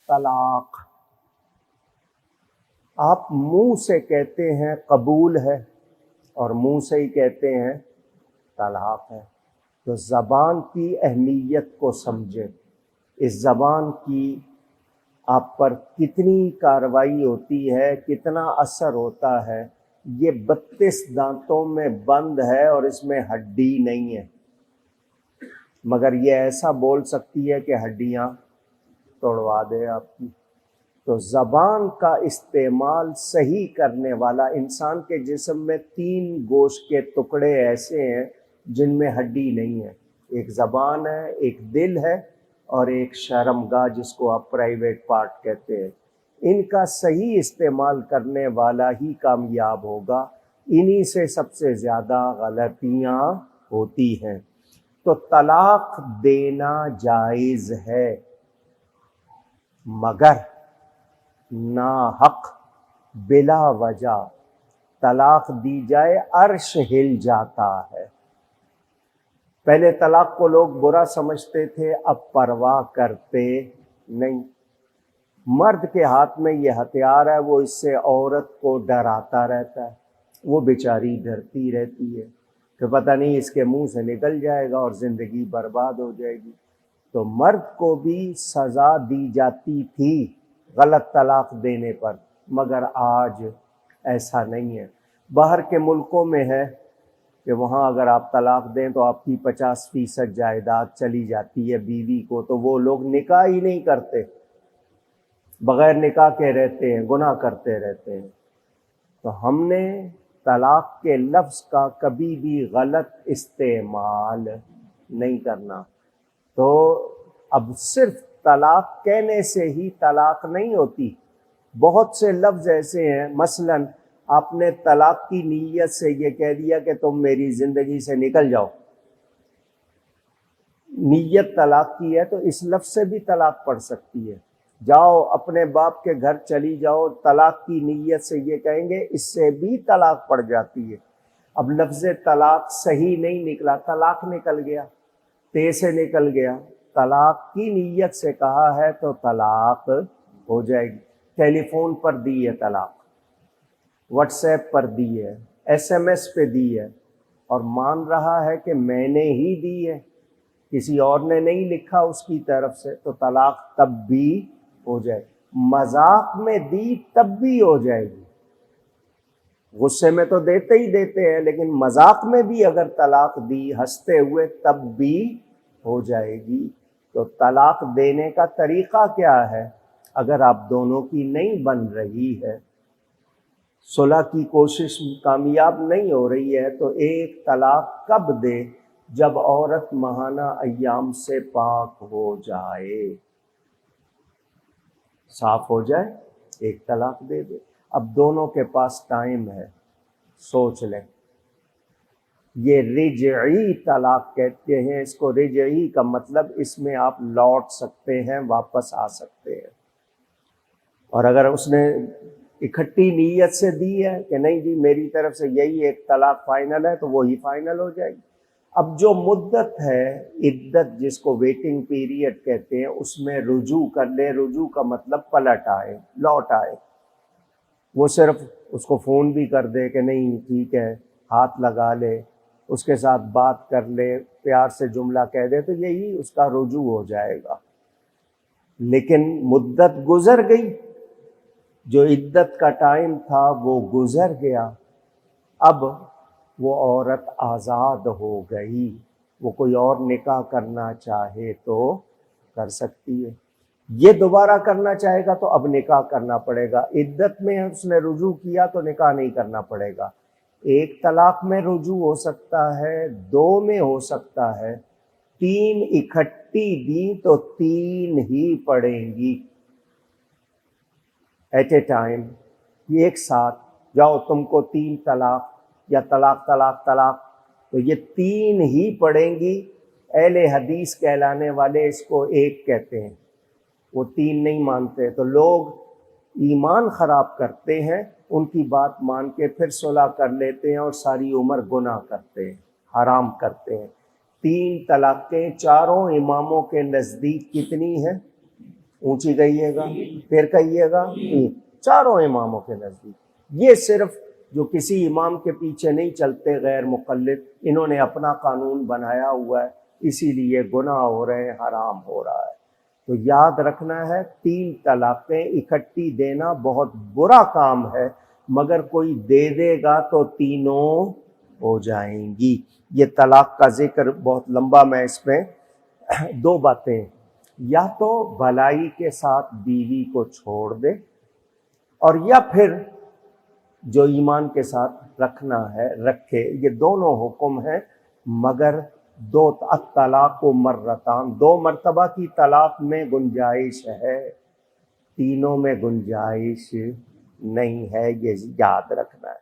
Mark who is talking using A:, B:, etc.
A: طلاق آپ منہ سے کہتے ہیں قبول ہے اور منہ سے ہی کہتے ہیں طلاق ہے. تو زبان کی اہمیت کو سمجھے. اس زبان کی آپ پر کتنی کارروائی ہوتی ہے، کتنا اثر ہوتا ہے. یہ 32 دانتوں میں بند ہے اور اس میں ہڈی نہیں ہے، مگر یہ ایسا بول سکتی ہے کہ ہڈیاں توڑوا دے آپ کی. تو زبان کا استعمال صحیح کرنے والا، انسان کے جسم میں 3 گوشت کے ٹکڑے ایسے ہیں جن میں ہڈی نہیں ہے. ایک زبان ہے، ایک دل ہے اور ایک شرمگاہ جس کو آپ پرائیویٹ پارٹ کہتے ہیں. ان کا صحیح استعمال کرنے والا ہی کامیاب ہوگا. انہی سے سب سے زیادہ غلطیاں ہوتی ہیں. تو طلاق دینا جائز ہے، مگر ناحق بلا وجہ طلاق دی جائے عرش ہل جاتا ہے. پہلے طلاق کو لوگ برا سمجھتے تھے، اب پرواہ کرتے نہیں. مرد کے ہاتھ میں یہ ہتھیار ہے، وہ اس سے عورت کو ڈراتا رہتا ہے. وہ بیچاری ڈرتی رہتی ہے کہ پتہ نہیں اس کے منہ سے نکل جائے گا اور زندگی برباد ہو جائے گی. تو مرد کو بھی سزا دی جاتی تھی غلط طلاق دینے پر، مگر آج ایسا نہیں ہے. باہر کے ملکوں میں ہے کہ وہاں اگر آپ طلاق دیں تو آپ کی 50% جائیداد چلی جاتی ہے بیوی کو. تو وہ لوگ نکاح ہی نہیں کرتے، بغیر نکاح کے رہتے ہیں، گناہ کرتے رہتے ہیں. تو ہم نے طلاق کے لفظ کا کبھی بھی غلط استعمال نہیں کرنا. تو اب صرف طلاق کہنے سے ہی طلاق نہیں ہوتی. بہت سے لفظ ایسے ہیں، مثلا آپ نے طلاق کی نیت سے یہ کہہ دیا کہ تم میری زندگی سے نکل جاؤ، نیت طلاق کی ہے، تو اس لفظ سے بھی طلاق پڑ سکتی ہے. جاؤ اپنے باپ کے گھر چلی جاؤ، طلاق کی نیت سے یہ کہیں گے، اس سے بھی طلاق پڑ جاتی ہے. اب لفظ طلاق صحیح نہیں نکلا، طلاق نکل گیا، تے سے نکل گیا. طلاق کی نیت سے کہا ہے تو طلاق ہو جائے گی. ٹیلی فون پر دی ہے طلاق، واٹس ایپ پر دی ہے، SMS پہ دی ہے، اور مان رہا ہے کہ میں نے ہی دی ہے، کسی اور نے نہیں لکھا اس کی طرف سے، تو طلاق تب بھی ہو جائے. مذاق میں دی تب بھی ہو جائے گی. غصے میں تو دیتے ہی دیتے ہیں، لیکن مذاق میں بھی اگر طلاق دی ہنستے ہوئے تب بھی ہو جائے گی. تو طلاق دینے کا طریقہ کیا ہے؟ اگر آپ دونوں کی نہیں بن رہی ہے، صلح کی کوشش کامیاب نہیں ہو رہی ہے، تو ایک طلاق کب دے؟ جب عورت ماہانہ ایام سے پاک ہو جائے، صاف ہو جائے، ایک طلاق دے دے. اب دونوں کے پاس ٹائم ہے، سوچ لیں. یہ رجعی طلاق کہتے ہیں اس کو. رجعی کا مطلب اس میں آپ لوٹ سکتے ہیں، واپس آ سکتے ہیں. اور اگر اس نے اکٹھی نیت سے دی ہے کہ نہیں جی میری طرف سے یہی ایک طلاق فائنل ہے، تو وہی فائنل ہو جائے گی. اب جو مدت ہے، عدت جس کو ویٹنگ پیریڈ کہتے ہیں، اس میں رجوع کر لے. رجوع کا مطلب پلٹ آئے، لوٹ آئے. وہ صرف اس کو فون بھی کر دے کہ نہیں ٹھیک ہے، ہاتھ لگا لے، اس کے ساتھ بات کر لے، پیار سے جملہ کہہ دے، تو یہی اس کا رجوع ہو جائے گا. لیکن مدت گزر گئی، جو عدت کا ٹائم تھا وہ گزر گیا. اب وہ عورت آزاد ہو گئی، وہ کوئی اور نکاح کرنا چاہے تو کر سکتی ہے. یہ دوبارہ کرنا چاہے گا تو اب نکاح کرنا پڑے گا. عدت میں اس نے رجوع کیا تو نکاح نہیں کرنا پڑے گا. ایک طلاق میں رجوع ہو سکتا ہے، 2 میں ہو سکتا ہے، 3 اکٹھی دی تو 3 ہی پڑیں گی ایٹ اے ٹائم. یہ ایک ساتھ جاؤ تم کو 3 طلاق یا طلاق طلاق طلاق، تو یہ 3 ہی پڑیں گی. اہل حدیث کہلانے والے اس کو ایک کہتے ہیں، وہ 3 نہیں مانتے. تو لوگ ایمان خراب کرتے ہیں، ان کی بات مان کے پھر صلح کر لیتے ہیں اور ساری عمر گناہ کرتے ہیں، حرام کرتے ہیں. 3 طلاقیں چاروں اماموں کے نزدیک کتنی ہیں؟ اونچی کہیے گا، پھر کہیے گا چاروں اماموں کے نزدیک۔ یہ صرف جو کسی امام کے پیچھے نہیں چلتے غیر مقلد، انہوں نے اپنا قانون بنایا ہوا ہے، اسی لیے گناہ ہو رہے ہیں، حرام ہو رہا ہے۔ تو یاد رکھنا ہے 3 طلاقیں اکٹھی دینا بہت برا کام ہے، مگر کوئی دے دے گا تو تینوں ہو جائیں گی۔ یہ طلاق کا ذکر بہت لمبا، میں اس میں 2 باتیں، یا تو بھلائی کے ساتھ بیوی کو چھوڑ دے، اور یا پھر جو ایمان کے ساتھ رکھنا ہے رکھے۔ یہ دونوں حکم ہیں، مگر 2 الطلاق و مرتان، 2 مرتبہ کی طلاق میں گنجائش ہے، تینوں میں گنجائش نہیں ہے، یہ یاد رکھنا ہے۔